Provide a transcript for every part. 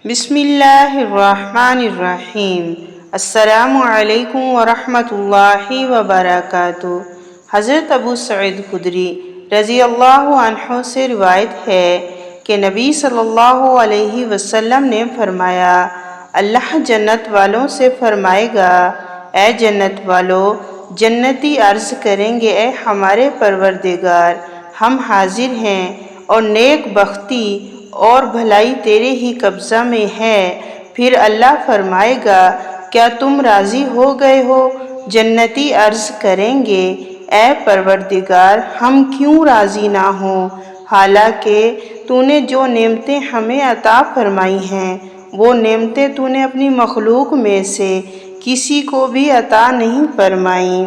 بسم اللہ الرحمن الرحیم۔ السلام علیکم ورحمۃ اللہ وبرکاتہ۔ حضرت ابو سعید خدری رضی اللہ عنہ سے روایت ہے کہ نبی صلی اللہ علیہ وسلم نے فرمایا، اللہ جنت والوں سے فرمائے گا، اے جنت والو، جنتی عرض کریں گے، اے ہمارے پروردگار، ہم حاضر ہیں اور نیک بختی اور بھلائی تیرے ہی قبضہ میں ہے۔ پھر اللہ فرمائے گا، کیا تم راضی ہو گئے ہو؟ جنتی عرض کریں گے، اے پروردگار، ہم کیوں راضی نہ ہوں، حالانکہ تو نے جو نعمتیں ہمیں عطا فرمائی ہیں وہ نعمتیں تو نے اپنی مخلوق میں سے کسی کو بھی عطا نہیں فرمائیں۔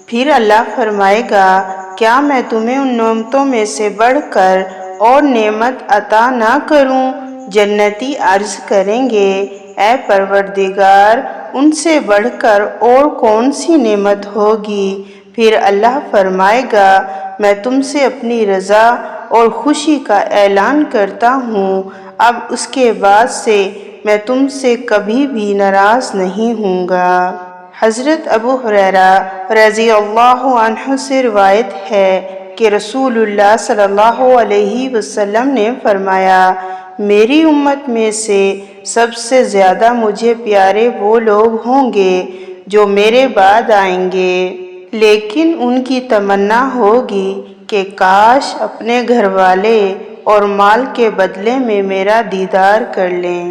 پھر اللہ فرمائے گا، کیا میں تمہیں ان نعمتوں میں سے بڑھ کر اور نعمت عطا نہ کروں؟ جنتی عرض کریں گے، اے پروردگار، ان سے بڑھ کر اور کون سی نعمت ہوگی؟ پھر اللہ فرمائے گا، میں تم سے اپنی رضا اور خوشی کا اعلان کرتا ہوں، اب اس کے بعد سے میں تم سے کبھی بھی ناراض نہیں ہوں گا۔ حضرت ابو ہریرہ رضی اللہ عنہ سے روایت ہے کہ رسول اللہ صلی اللہ علیہ وسلم نے فرمایا، میری امت میں سے سب سے زیادہ مجھے پیارے وہ لوگ ہوں گے جو میرے بعد آئیں گے، لیکن ان کی تمنا ہوگی کہ کاش اپنے گھر والے اور مال کے بدلے میں میرا دیدار کر لیں۔